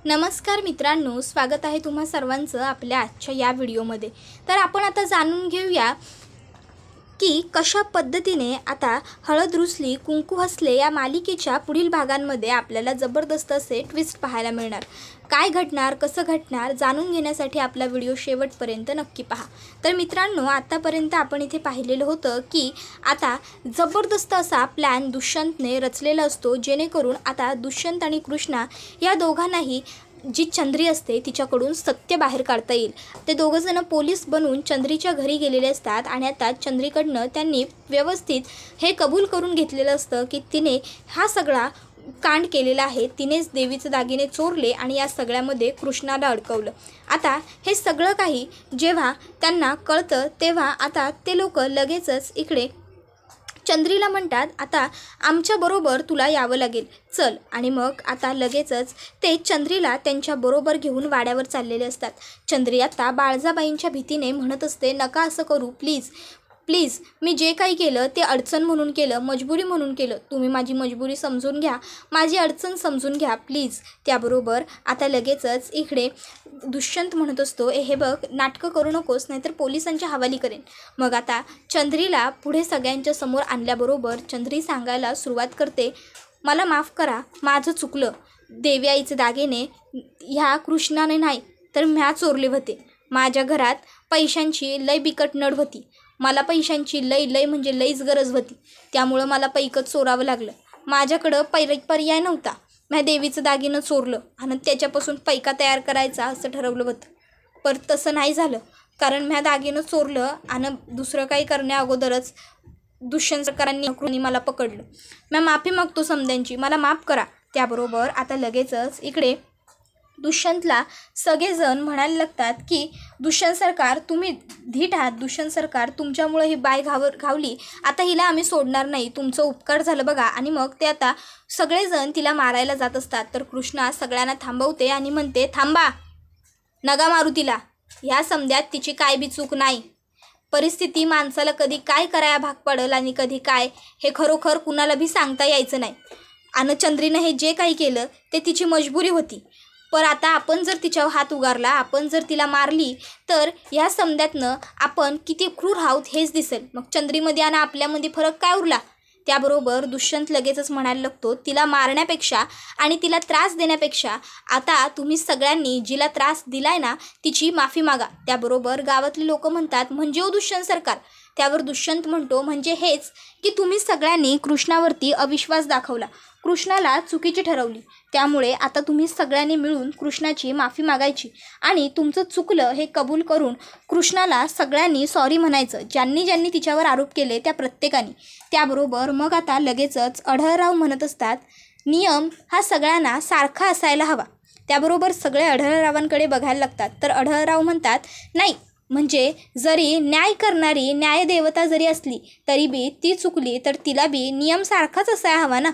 नमस्कार मित्रांनो, स्वागत आहे तुम्हा सर्वांचं आपल्या आजच्या या व्हिडिओमध्ये। तर आपण आता जाणून घेऊया की कशा पद्धतीने आता हळद रुसली कुंकू हसले या मालिकेच्या पुढील भागांमध्ये आपल्याला जबरदस्त असे ट्विस्ट पाहायला मिळणार। काय घडणार, कसं घडणार जाणून घेण्यासाठी आपला व्हिडिओ शेवटपर्यंत नक्की पहा। तर मित्रांनो, आतापर्यंत आपण इथे पाहिलेलं होतं की आता जबरदस्त असा प्लॅन दुष्यंतने रचलेला असतो, जेणेकरून आता दुष्यंत आणि कृष्णा या दोघांनाही जी चंद्री असते तिच्याकडून सत्य बाहेर काढता येईल। ते दोघंजण पोलीस बनून चंद्रीच्या घरी गेलेले असतात आणि आता चंद्रीकडनं त्यांनी व्यवस्थित हे कबूल करून घेतलेलं असतं की तिने हा सगळा कांड केलेला आहे, तिनेच देवीचे दागिने चोरले आणि या सगळ्यामध्ये कृष्णाला अडकवलं। आता हे सगळं काही जेव्हा त्यांना कळतं तेव्हा आता ते लोक लगेचच इकडे चंद्रीला म्हणतात, आता आमच्याबरोबर तुला यावं लागेल, चल। आणि मग आता लगेचच ते चंद्रीला त्यांच्याबरोबर घेऊन वाड्यावर चाललेले असतात। चंद्री आता बाळजाबाईंच्या भीतीने म्हणत असते, नका असं करू प्लीज प्लीज, मी जे काही केलं ते अडचण म्हणून केलं, मजबुरी म्हणून केलं, तुम्ही माझी मजबुरी समजून घ्या, माझी अडचण समजून घ्या प्लीज। त्याबरोबर आता लगेचच इकडे दुष्यंत म्हणत असतो, हे बघ, नाटकं करू नकोस नाहीतर पोलिसांच्या हवाली करेन। मग आता चंद्रीला पुढे सगळ्यांच्या समोर आणल्याबरोबर चंद्री सांगायला सुरुवात करते, मला माफ करा, माझं चुकलं, देवी आईचे दागिने ह्या कृष्णाने नाही तर म्या चोरले होते। माझ्या घरात पैशांची लय बिकट नड होती, मला पैशांची लय म्हणजे लईच गरज होती, त्यामुळं मला पैकच चोरावं लागलं। माझ्याकडं पर्याय नव्हता, म्या देवीचं दागिनं चोरलं आणि त्याच्यापासून पैका तयार करायचा असं ठरवलं होतं, पण तसं नाही झालं, कारण म्या दागिनं चोरलं आणि दुसरं काही करण्या अगोदरच दुष्यंत सरकारांनी मला पकडलं। म्या माफी मागतो समद्यांची, मला माफ करा। त्याबरोबर आता लगेचच इकडे दुष्यंतला सगळेजण म्हणायला लागतात की दुष्यंत सरकार तुम्ही धीट आहात, दुष्यंत सरकार तुमच्यामुळे ही बाय घावली, आता हिला आम्ही सोडणार नाही, तुमचं उपकार झालं बघा। आणि मग ते आता सगळेजण तिला मारायला जात असतात, तर कृष्णा सगळ्यांना थांबवते आणि म्हणते, थांबा, नगा मारू तिला, ह्या समध्यात तिची काय बी चूक नाही, परिस्थिती माणसाला कधी काय करायला भाग पडेल आणि कधी काय हे खरोखर कुणाला बी सांगता यायचं नाही। आणि चंद्रीनं हे जे काही केलं ते तिची मजबुरी होती, पण आता आपण जर तिच्यावर हात उगारला, आपण जर तिला मारली तर या समध्यातनं आपण किती क्रूर आहोत हेच दिसेल, मग चंद्रीमध्ये आणि आपल्यामध्ये फरक काय उरला। त्याबरोबर दुष्यंत लगेचच म्हणायला लागतो, तिला मारण्यापेक्षा आणि तिला त्रास देण्यापेक्षा आता तुम्ही सगळ्यांनी जिला त्रास दिलाय ना तिची माफी मागा। त्याबरोबर गावातले लोक म्हणतात, म्हणजे ओ दुष्यंत सरकार। त्यावर दुष्यंत म्हणतो, म्हणजे हेच की तुम्ही सगळ्यांनी कृष्णावरती अविश्वास दाखवला, कृष्णाला चुकीची ठरवली, त्यामुळे आता तुम्ही सगळ्यांनी मिळून कृष्णाची माफी मागायची आणि तुमचं चुकलं हे कबूल करून कृष्णाला सगळ्यांनी सॉरी म्हणायचं, ज्यांनी तिच्यावर आरोप केले त्या प्रत्येकाने। त्याबरोबर मग आता लगेचच अढळराव म्हणत असतात, नियम हा सगळ्यांना सारखा असायला हवा। त्याबरोबर सगळे अढळरावांकडे बघायला लागतात, तर अढळराव म्हणतात, नाही, म्हणजे जरी न्याय करणारी न्यायदेवता जरी असली तरी बी ती चुकली तर तिला बी नियम सारखाच असायला हवा ना,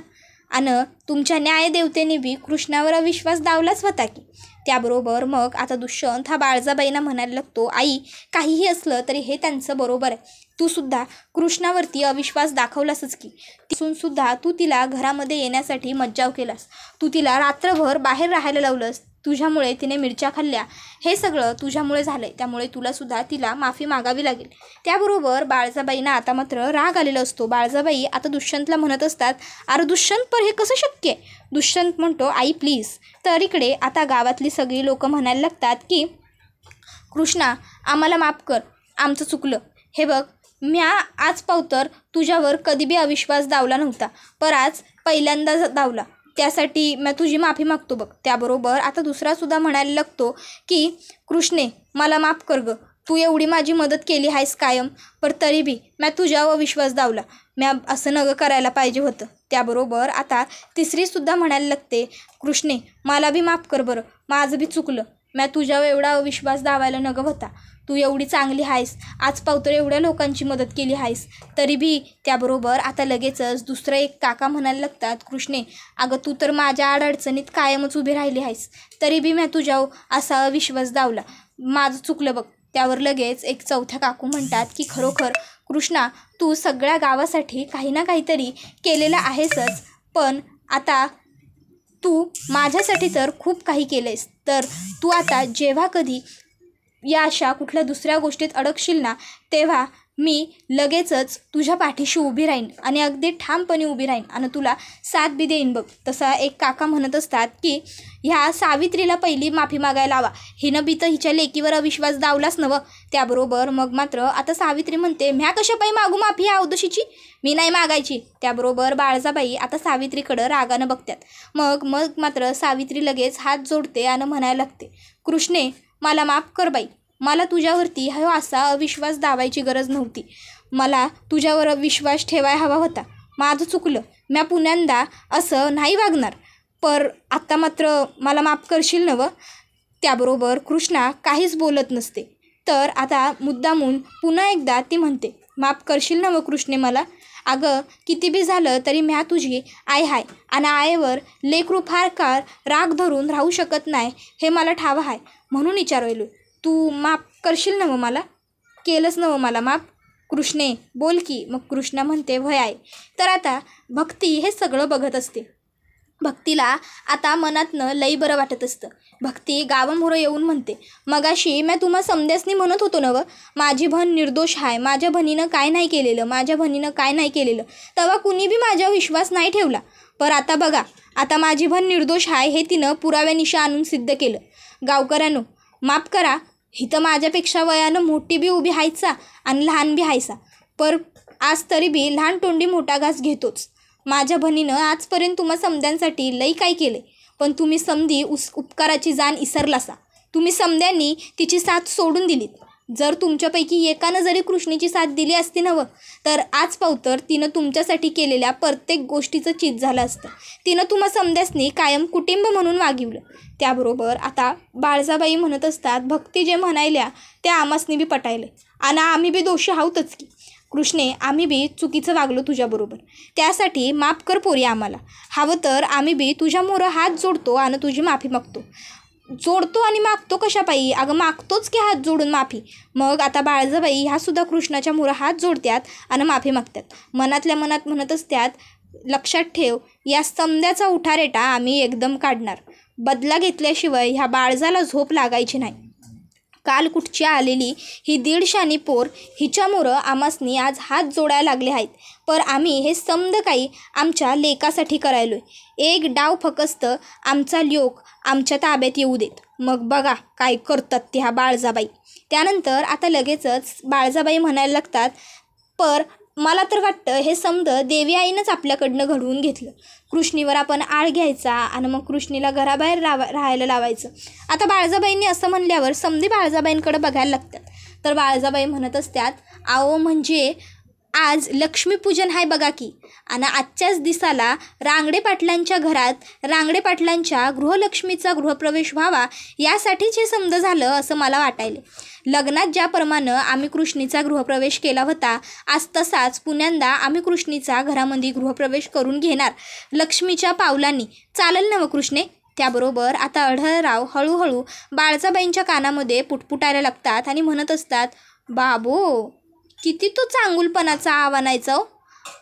आणि तुमच्या न्यायदेवतेने बी कृष्णावर अविश्वास दावलाच होता की। त्याबरोबर मग आता दुष्यंत हा बाळजाबाईंना म्हणायला लागतो, आई, काहीही असलं तरी हे त्यांचं बरोबर आहे, तू सुद्धा कृष्णावरती अविश्वास दाखवलासच की, तिथून सुद्धा तू तिला घरामध्ये येण्यासाठी मज्जाव केलास, तू तिला रात्रभर बाहेर राहायला लावलंस, तुझ्यामुळे तिने मिरच्या खाल्ल्या, हे सगळं तुझ्यामुळे झालं आहे, त्यामुळे तुला सुद्धा तिला माफी मागावी लागेल। त्याबरोबर बाळजाबाईंना आता मात्र राग आलेला असतो। बाळजाबाई आता दुष्यंतला म्हणत असतात, अरे दुष्यंत, पर हे कसं शक्य आहे। दुष्यंत म्हणतो, आई प्लीज। तर इकडे आता गावातली सगळी लोक म्हणायला लागतात की कृष्णा, आम्हाला माफ कर, आमचं चुकलं, हे बघ, म्या आज पावतर तुझ्यावर कधी बी अविश्वास दावला नव्हता, पर आज पहिल्यांदा दावला, त्यासाठी मी तुझी माफी मागतो बघ। त्याबरोबर आता दुसरासुद्धा म्हणायला लागतो की कृष्णे, मला माफ कर ग, तू एवढी माझी मदत केली आहेस कायम, पण तरी बी मी तुझ्यावर विश्वास दावला, म्या असं नगं करायला पाहिजे होतं। त्याबरोबर आता तिसरीसुद्धा म्हणायला लागते, कृष्णे, मला बी माफ कर बरं, माझं बी चुकलं, मी तुझ्यावर एवढा विश्वास दावायला नगं होता, तू एवढी चांगली आहेस, आज पावतर एवढ्या लोकांची मदत केली आहेस तरी बी। त्याबरोबर आता लगेचच दुसरं एक काका म्हणायला लागतात, कृष्णे, अगं तू तर माझ्या अडचणीत कायमच उभी राहिली आहेस, तरी बी मी तुझ्यावर असा विश्वास दावला, माझं चुकलं बघ। त्यावर लगेच एक चौथ्या काकू म्हणतात की खरोखर कृष्णा, तू सगळ्या गावासाठी काही ना काहीतरी केलेलं आहेसच, पण आता तू माझ्यासाठी तर खूप काही केलंयस, तर तू आता जेव्हा कधी या अशा कुठल्या दुसऱ्या गोष्टीत अडकशील ना, तेव्हा मी लगेचच तुझ्या पाठीशी उभी राहीन आणि अगदी ठामपणे उभी राहीन आणि तुला साथ बी देईन बघ. तसा एक काका म्हणत असतात की ह्या सावित्रीला पहिली माफी मागायला हवा, हिनं बी तर हिच्या लेकीवर अविश्वास दावलाच नवं. त्याबरोबर मग मात्र आता सावित्री म्हणते, म्या कशा पायी मागू माफी या अवदशीची, मी नाही मागायची. त्याबरोबर बाळजाबाई आता सावित्रीकडं रागानं बघतात. मग मग मात्र सावित्री लगेच हात जोडते आणि म्हणायला लागते, कृष्णे मला माफ कर बाई, मला तुझ्यावरती असा अविश्वास दावायची गरज नव्हती, मला तुझ्यावर विश्वास ठेवाय हवा होता, माझं चुकलं, म्या पुन्यांदा असं नाही वागणार, पर आत्ता मात्र मला माफ करशील नवं. त्याबरोबर कृष्णा काहीच बोलत नसते. तर आता मुद्दामून पुन्हा एकदा ती म्हणते, माफ करशील नवं कृष्णे मला. अगं किती बी झालं तरी म्या तुझी आई हाय आणि आईवर लेकरू फार काळ राग धरून राहू शकत नाही हे मला ठाव आहे, म्हणून विचारवलो, तू माफ करशील नवं मला, केलंच नवं मला माफ. कृष्णे बोल की. मग कृष्णा म्हणते, भय आहे. तर आता भक्ती हे सगळं बघत असते. भक्तीला आता मनातनं लई बरं वाटत असतं. भक्ती गावामोरं येऊन म्हणते, मगाशी मी तुम्हा समद्यासनी म्हणत होतो नवं, माझी बहीण निर्दोष आहे, माझ्या बहिणीनं काय नाही केलेलं, माझ्या बहिणीनं काय नाही केलेलं, तेव्हा कुणी बी माझ्यावर विश्वास नाही ठेवला. पर आता बघा, आता माझी बहीण निर्दोष आहे हे तिनं पुराव्यानिशी आणून सिद्ध केलं. गावकऱ्यांनो माफ करा, ही तर माझ्यापेक्षा वयानं मोठी बी उभी हायचा आणि लहान बी हायसा, पर आज तरी बी लहान तोंडी मोठा घास घेतोच. माझ्या बहिणीनं आजपर्यंत तुम्हा समद्यांसाठी लई काय केले, पण तुम्ही समधी उपकाराची जाण इसरलासा. तुम्ही समद्यांनी तिची साथ सोडून दिलीत. जर तुमच्यापैकी एकानं जरी कृष्णेची साथ दिली असती नवं, तर आज पावतर तिनं तुमच्यासाठी केलेल्या प्रत्येक गोष्टीचं चित झालं असतं. तिनं तुम्हा समद्यासनी कायम कुटुंब म्हणून वागिवलं. त्याबरोबर आता बाळजाबाई म्हणत असतात, भक्ती जे म्हणायल्या ते आमासनी बी पटायले आणि आम्ही बी दोषी आहोतच की. कृष्णे आम्ही बी चुकीचं वागलो तुझ्याबरोबर, त्यासाठी माफ कर पोरी आम्हाला. हवं तर आम्ही बी तुझ्यामोरं हात जोडतो आणि तुझी माफी मागतो. जोडतो आणि मागतो कशा पायी, अगं मागतोच की हात जोडून माफी. मग आता बाळजाबाई ह्यासुद्धा कृष्णाच्या मोरं हात जोडतात आणि माफी मागतात. मनातल्या मनात म्हणत असतात, लक्षात ठेव, या समद्याचा उठारेटा आम्ही एकदम काढणार. बदला घेतल्याशिवाय ह्या बाळजाला झोप लागायची नाही. काल कुठची आलेली ही 150 पोर हिच्यामुळं आमासनी आज हात जोडायला लागले आहेत, पर आम्ही हे समद काही आमच्या लेकासाठी करायलोय. एक डाव फकस्त आमचा लोक आमच्या ताब्यात येऊ देत, मग बघा काय करतात ते ह्या बाळजाबाई. त्यानंतर आता लगेचच बाळजाबाई म्हणायला लागतात, पर मला तर वाटतं हे समद देवी आईनंच आपल्याकडनं घडवून घेतलं. कृष्णीवर आपण आळ घ्यायचा आणि मग कृष्णीला घराबाहेर राहायला लावायचं. आता बाळजाबाईंनी असं म्हणल्यावर समधी बाळजाबाईंकडे बघायला लागतात. तर बाळजाबाई म्हणत असतात, आओ म्हणजे आज लक्ष्मीपूजन आहे बघा की, आणि आजच्याच दिसाला रांगडे पाटलांच्या घरात रांगडे पाटलांच्या गृहलक्ष्मीचा गृहप्रवेश व्हावा यासाठीच हे समज झालं असं मला वाटायले. लग्नात ज्याप्रमाणे आम्ही कृष्णीचा गृहप्रवेश केला होता, आज तसाच पुण्यांदा आम्ही कृष्णीचा घरामध्ये गृहप्रवेश करून घेणार लक्ष्मीच्या पावलांनी. चालेल ना व कृष्णे. त्याबरोबर आता अढळराव हळूहळू बाळजाबाईंच्या कानामध्ये पुटपुटायला लागतात आणि म्हणत असतात, बाबो किती तो चांगुलपणाचा आव्हानायचा हो,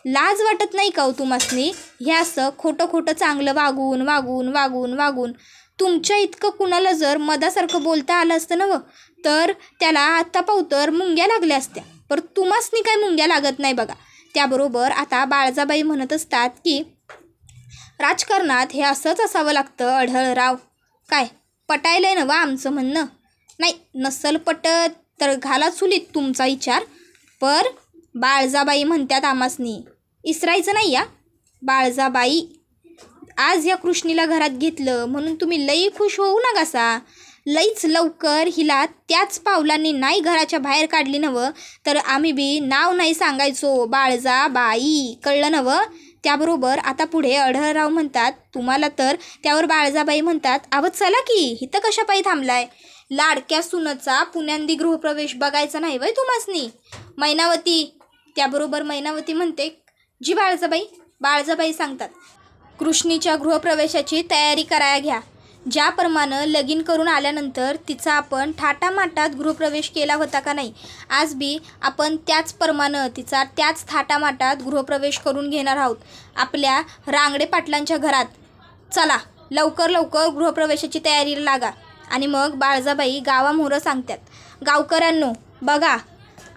लाज वाटत नाही का हो तुम्हासनी, हे असं खोटं खोटं चांगलं वागून वागून वागून वागून. तुमच्या इतकं कुणाला जर मधासारखं बोलता आलं असतं ना, तर त्याला आत्ता पावतर मुंग्या लागल्या असत्या, पर तुम्हासनी काय मुंग्या लागत नाही बघा. त्याबरोबर आता बाळजाबाई म्हणत असतात की राजकारणात हे असंच असावं लागतं अढळराव. काय पटायलंय ना वा आमचं म्हणणं? नाही नसल पटत तर घाला चुलीत तुमचा विचार. पर बाळजाबाई म्हणतात आमासनी इसरायचं नाही या. बाळजाबाई आज या कृष्णीला घरात घेतलं म्हणून तुम्ही लई खुश होऊ नकासा. लईच लवकर हिला त्याच पावलांनी नाही घराच्या बाहेर काढली नवं, तर आम्ही बी नाव नाही सांगायचो बाळजाबाई, कळलं नवं. त्याबरोबर आता पुढे अढळराव म्हणतात, तुम्हाला तर. त्यावर बाळजाबाई म्हणतात, अव चला की, हिथं कशा पायी थांबलाय, लाडक्या सुनचा पुण्यांदी गृहप्रवेश बघायचा नाही वय तुम्हासनी. मैनावती. त्याबरोबर मैनावती म्हणते, जी बाळजाबाई. बाळजाबाई सांगतात, कृष्णीच्या गृहप्रवेशाची तयारी करायला घ्या. ज्याप्रमाणे लगीन करून आल्यानंतर तिचा आपण थाटामाटात गृहप्रवेश केला होता का नाही, आज बी आपण त्याचप्रमाणे तिचा त्याच थाटामाटात गृहप्रवेश करून घेणार आहोत आपल्या रांगडे पाटलांच्या घरात. चला लवकर लवकर गृहप्रवेशाची तयारीला लागा. आणि मग बाळजाबाई गावामोहरं सांगतात, गावकऱ्यांनो बघा,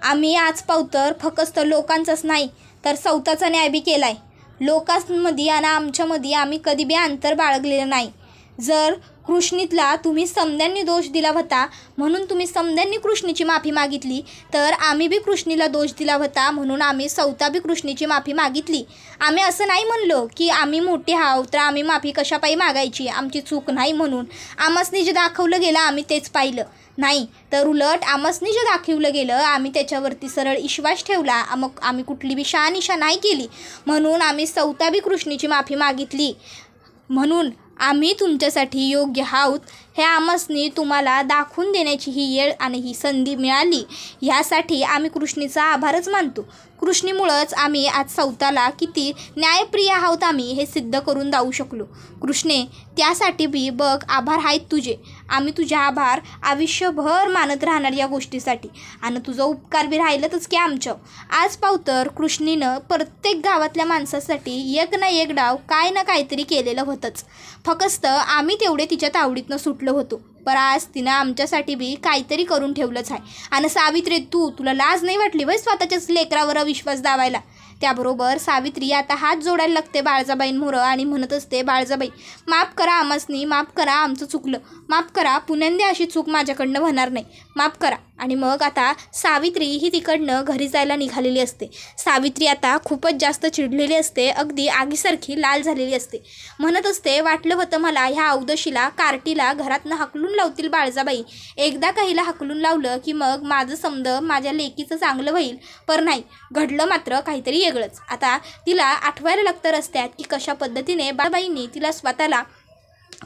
आम्ही आज पावतर फक्त लोकांचाच नाही तर सौताचा न्याय बी केला आहे. लोकांमध्ये आणि आमच्यामध्ये आम्ही कधी बी अंतर बाळगलेलं नाही. जर कृष्णीतला तुम्ही समद्यांनी दोष दिला होता म्हणून तुम्ही समद्यांनी कृष्णीची माफी मागितली, तर आम्ही बी कृष्णीला दोष दिला होता म्हणून आम्ही सौता बी कृष्णीची माफी मागितली. आम्ही असं नाही म्हणलो की आम्ही मोठे आहोत तर आम्ही माफी कशापायी मागायची, आमची चूक नाही म्हणून. आम्हासनी जे दाखवलं गेलं आम्ही तेच पाहिलं नाही, तर उलट आम्हासनी जे दाखवलं गेलं आम्ही त्याच्यावरती सरळ विश्वास ठेवला. मग आम्ही कुठली बी शहानिशा नाही केली म्हणून आम्ही सौता बी कृष्णीची माफी मागितली. म्हणून आम्ही तुमच्यासाठी योग्य आहोत हे आम्हासनी तुम्हाला दाखवून देण्याची ही वेळ आणि ही संधी मिळाली. ह्यासाठी आम्ही कृष्णीचा आभारच मानतो. कृष्णीमुळंच आम्ही आज सौताला किती न्यायप्रिय आहोत आम्ही हे सिद्ध करून जाऊ शकलो. कृष्णे, त्यासाठी बी बघ आभार आहेत तुझे. आम्ही तुझे आभार आयुष्यभर मानत राहणार या गोष्टीसाठी. आणि तुझं उपकार बी राहिलंच की आमच्या. आज पावतर कृष्णीनं प्रत्येक गावातल्या माणसासाठी एक ना एक डाव काय ना काहीतरी केलेलं होतंच. फक्त आम्ही तेवढे तिच्या तावडीतनं सुटलो होतो. पर आज तिनं आमच्यासाठी बी काहीतरी करून ठेवलंच आहे. आणि सावित्री, तुला लाज नाही वाटली वय स्वतःच्याच लेकरावर विश्वास दावायला? त्याबरोबर सावित्री आता हात जोडायला लागते बाळजाबाईंमोरं आणि म्हणत असते, बाळजाबाई माफ करा आम्हासनी, माफ करा, आमचं चुकलं, माफ करा, पुण्यांदा अशी चूक माझ्याकडनं होणार नाही, माफ करा. आणि मग आता सावित्री ही तिकडनं घरी जायला निघालेली असते. सावित्री आता खूपच जास्त चिडलेली असते, अगदी आगीसारखी लाल झालेली असते. म्हणत असते, वाटलं होतं मला ह्या अवदशीला कार्टीला घरातनं हाकलून लावतील बाळजाबाई. एकदा काहीला हाकलून लावलं की मग माझं समज माझ्या लेकीचं चांगलं होईल. पर नाही, घडलं मात्र काहीतरी वेगळंच. आता तिला आठवायला लागतं रस्त्यात की कशा पद्धतीने बाळाबाईंनी तिला स्वतःला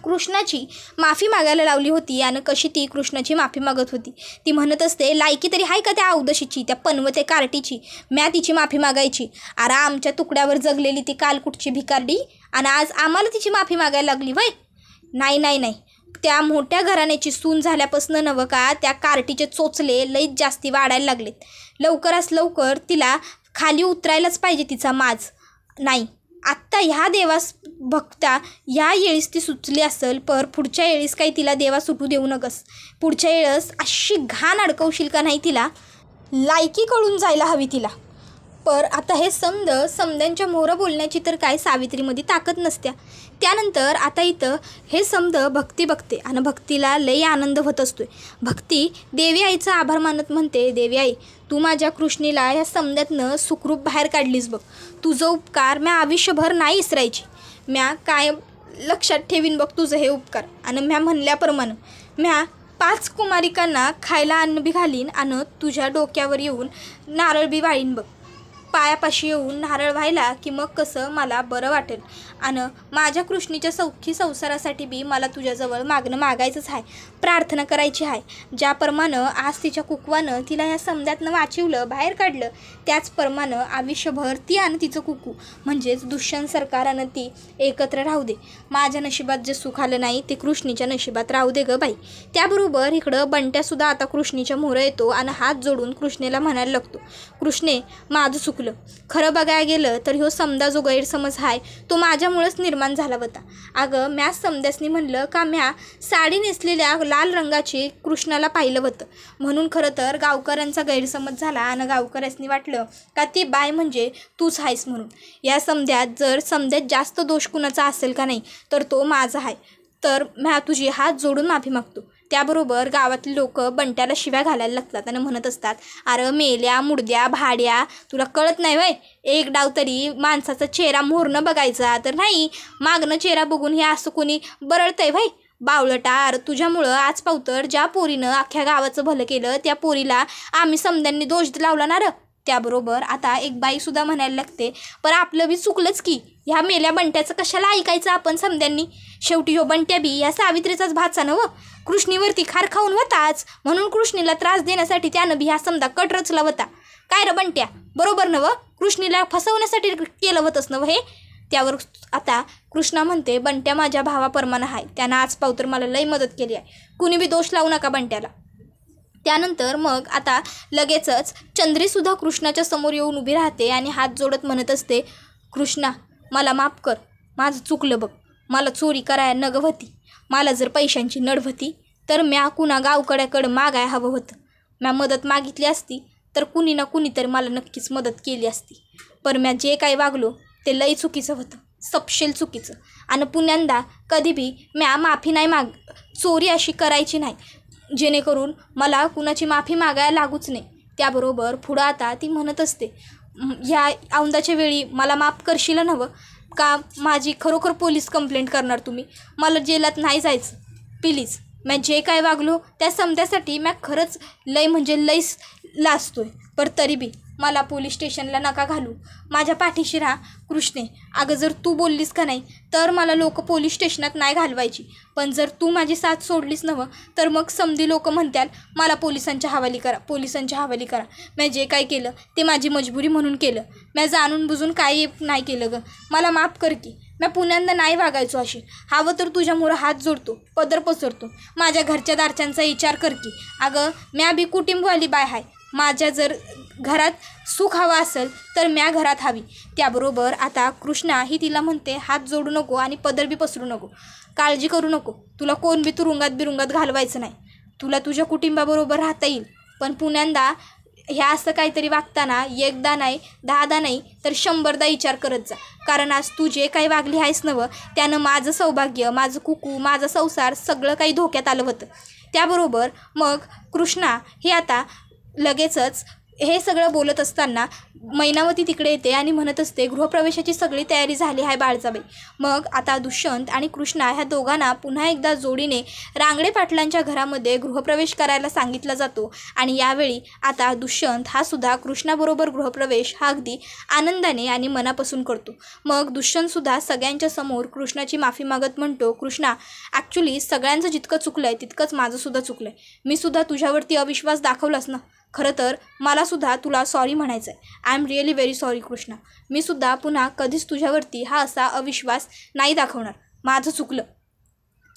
कृष्णाची माफी मागायला लावली होती आणि कशी ती कृष्णाची माफी मागत होती. ती म्हणत असते, लायकी तरी आहे का त्या अवदशीची, त्या पनवते कार्टीची, म्या तिची माफी मागायची? अरे आमच्या तुकड्यावर जगलेली ती कालकुटची भिकारडी आणि आज आम्हाला तिची माफी मागायला लागली वय? नाही नाही नाही, त्या मोठ्या घराण्याची सून झाल्यापासून नवं का त्या कार्टीचे चोचले लईच जास्ती वाढायला लागलेत. लवकरात लवकर तिला खाली उतरायलाच पाहिजे तिचा माज. नाही, आत्ता ह्या देवास भक्ता ह्या येळीस ती सुचली असेल, पर पुढच्या येळीस काही तिला देवा सुटू देऊ नकस. पुढच्या वेळेस अशी घाण अडकवशील का नाही तिला, लायकी कळून जायला हवी तिला. पर आता हे समद्यांच्या मोहरं बोलण्याची तर काय सावित्रीमध्ये ताकद नसत्या. त्यानंतर आता इथं हे समद भक्ती बघते आणि भक्तीला लई आनंद होत असतोय. भक्ती देवी आईचा आभार मानत म्हणते, देवी आई तू माझ्या कृष्णीला ह्या समद्यातनं सुखरूप बाहेर काढलीस बघ. तुझं उपकार म्या आयुष्यभर नाही विसरायची. म्या काय लक्षात ठेवीन बघ तुझं हे उपकार. आणि म्या म्हणल्याप्रमाणे म्या 5 कुमारिकांना खायला अन्न बी घालीन आणि तुझ्या डोक्यावर येऊन नारळ बी वाळीन बघ. पायापाशी येऊन नारळ व्हायला की मग कसं मला बरं वाटेल. आणि माझ्या कृष्णीच्या सौखी संसारासाठी बी मला तुझ्याजवळ मागायचंच आहे, प्रार्थना करायची आहे. ज्याप्रमाणे आज तिच्या कुकवानं तिला ह्या समद्यातनं वाचवलं, बाहेर काढलं, त्याचप्रमाणे आयुष्यभर ती आणि तिचं कुकू म्हणजेच दुष्यंत सरकारानं ती एकत्र राहू दे. माझ्या नशिबात जे सुख आलं नाही ते कृष्णीच्या नशिबात राहू दे ग बाई. त्याबरोबर इकडं बंट्यासुद्धा आता कृष्णीच्या मोहरं येतो आणि हात जोडून कृष्णेला म्हणायला लागतो, कृष्णे माझं चुकलं. खरं बघायला गेलं तर ह्यो समदा जो गैरसमज आहे तो माझ्यामुळेच निर्माण झाला होता. अगं म्या समद्यासनी म्हणलं का म्या साडी नेसलेल्या लाल रंगाची कृष्णाला पाहिलं होतं म्हणून खरं तर गावकऱ्यांचा गैरसमज झाला आणि गावकऱ्यांनी वाटलं का ती बाय म्हणजे तूच आहेस म्हणून. या समद्यात जास्त दोष कुणाचा असेल का नाही तर तो माझा आहे. तर म्या तुझी हात जोडून माफी मागतो. त्याबरोबर गावातली लोक बंट्याला शिव्या घालायला लागतात आणि म्हणत असतात, अरे मेल्या मुडद्या भाड्या, तुला कळत नाही वय, एक डाव तरी माणसाचा चेहरा मोहरनं बघायचा तर नाही मागणं चेहरा बघून हे असं कोणी बरळतंय भाई. बावळटार, तुझ्यामुळं आज पावतर ज्या पोरीनं अख्ख्या गावाचं भलं केलं त्या पोरीला आम्ही समद्यांनी दोष लावला ना र. त्याबरोबर आता एक बाईसुद्धा म्हणायला लागते, पण आपलं बी चुकलंच की, ह्या मेल्या बंट्याचं कशाला ऐकायचं आपण समद्यांनी. शेवटी ह्यो बंट्या बी या सावित्रीचाच भाचा नव, कृष्णीवरती खार खाऊन होताच म्हणून कृष्णीला त्रास देण्यासाठी त्यानं बी ह्या समजा कट रचला होता. काय र बंट्या, बरोबर नव, कृष्णीला फसवण्यासाठी केलं होतंच नव हे. त्यावर आता कृष्णा म्हणते, बंट्या माझ्या भावाप्रमाणे आहे, त्यानं आज पावतर मला लई मदत केली आहे, कुणी बी दोष लावू नका बंट्याला. त्यानंतर मग आता लगेचच चंद्रीसुद्धा कृष्णाच्या समोर येऊन उभी राहते आणि हात जोडत म्हणत असते, कृष्णा मला माफ कर, माझं चुकलं बघ. मला चोरी कराया नगवती, मला जर पैशांची नडवती तर म्या कुणा गावकड्याकडं मागाय हवं होतं. म्या मदत मागितली असती तर कुणी ना कुणी तरी मला नक्कीच मदत केली असती. पर म्या जे काही वागलो ते लई चुकीचं होतं, सपशेल चुकीचं. आणि पुण्यांदा कधी बी म्या माफी नाही चोरी अशी करायची नाही, जेणेकरून मला कुणाची माफी मागायला लागूच नाही. त्याबरोबर पुढं आता ती म्हणत असते, ह्या औंदाच्या वेळी मला माफ करशील नव्हं का? माझी खरोखर पोलीस कंप्लेंट करणार तुम्ही? मला जेलात नाही जायचं प्लीज. मी जे काय वागलो त्या समजासाठी मी खरंच लई म्हणजे लईच लाजतोय, पर तरी बी मला पोलीस स्टेशनला नका घालू. माझ्या पाठीशी राहा कृष्णे. अगं जर तू बोललीस का नाही तर मला लोक पोलीस स्टेशनात नाही घालवायची, पण जर तू माझी साथ सोडलीस नव्हं तर मग समधी लोक म्हणतील मला पोलिसांच्या हवाली करा. मी जे काय केलं ते माझी मजबुरी म्हणून केलं. मी जाणून बुजून काही नाही केलं गं, मला माफ कर की. मी पुण्यांदा नाही वागायचो अशी. हवं तर तुझ्यामुळं हात जोडतो, पदर पसरतो. माझ्या घरच्या दारच्यांचा विचार कर की. अगं म्या बी कुटुंबवाली बाय आहे. माझ्या जर घरात सुख हवं असेल तर म्या घरात हवी. त्याबरोबर आता कृष्णा ही तिला म्हणते, हात जोडू नको आणि पदर बी पसरू नको, काळजी करू नको. तुला कोण बी तुरुंगात घालवायचं नाही. तुला तुझ्या कुटुंबाबरोबर राहता येईल. पण पुण्यांदा ह्या असं काहीतरी वागताना एकदा नाही 10दा नाही तर 100दा विचार करत जा. कारण आज तू जे काही वागली आहेस नवं त्यानं माझं सौभाग्य, माझं कुकू, माझा संसार सगळं काही धोक्यात आलं होतं. त्याबरोबर मग कृष्णा हे आता लगेचच हे सगळं बोलत असताना मैनावती तिकडे येते आणि म्हणत असते, गृहप्रवेशाची सगळी तयारी झाली आहे बाळजाबाई. मग आता दुष्यंत आणि कृष्णा ह्या दोघांना पुन्हा एकदा जोडीने रांगडे पाटलांच्या घरामध्ये गृहप्रवेश करायला सांगितला जातो. आणि यावेळी आता दुष्यंत हा सुद्धा कृष्णाबरोबर गृहप्रवेश हा अगदी आनंदाने आणि मनापासून करतो. मग दुष्यंतसुद्धा सगळ्यांच्या समोर कृष्णाची माफी मागत म्हणतो, कृष्णा ॲक्च्युली सगळ्यांचं जितकं चुकलं आहे तितकंच माझंसुद्धा चुकलं आहे. मी सुद्धा तुझ्यावरती अविश्वास दाखवलास ना. खरं तर मलासुद्धा तुला सॉरी म्हणायचं आहे. I am really very sorry Krishna. मी सुद्धा पुन्हा कधीच तुझ्यावरती हा असा अविश्वास नाही दाखवणार. माझं चुकलं.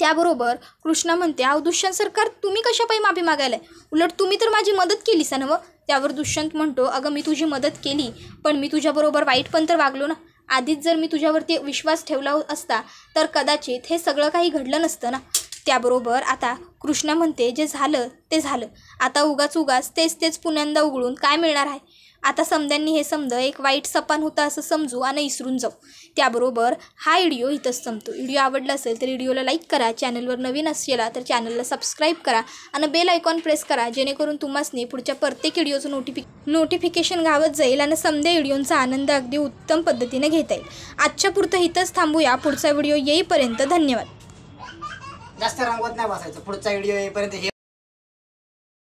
त्याबरोबर कृष्णा म्हणते, अहो दुष्यंत सरकार तुम्ही कशापायी माफी मागायला आहे? उलट तुम्ही तर माझी मदत केलीस ना. त्यावर दुष्यंत म्हणतो, अगं मी तुझी मदत केली पण मी तुझ्याबरोबर वाईट पण तर वागलो ना. आधीच जर मी तुझ्यावरती विश्वास ठेवला असता तर कदाचित हे सगळं काही घडलं नसतं ना. त्याबरोबर आता कृष्णा म्हणते, जे झालं ते झालं. आता उगाच तेच पुण्यांदा उघडून काय मिळणार आहे? आता समद्यांनी हे समज एक वाईट सपान होतं असं समजू आणि विसरून जाऊ. त्याबरोबर हा व्हिडिओ इथंच संपतो. व्हिडिओ आवडला असेल तर व्हिडिओला लाईक करा, चॅनलवर नवीन असेल तर चॅनलला सबस्क्राईब करा आणि बेल आयकॉन प्रेस करा, जेणेकरून तुम्हाला पुढच्या प्रत्येक व्हिडिओचं नोटिफिकेशन गावत जाईल आणि समद्या व्हिडिओचा आनंद अगदी उत्तम पद्धतीने घेता येईल. आजच्या पुरतं इथंच थांबूया. पुढचा व्हिडिओ येईपर्यंत धन्यवाद. जास्त रंगवत नाही बसायचं. पुढचा व्हिडिओ येईपर्यंत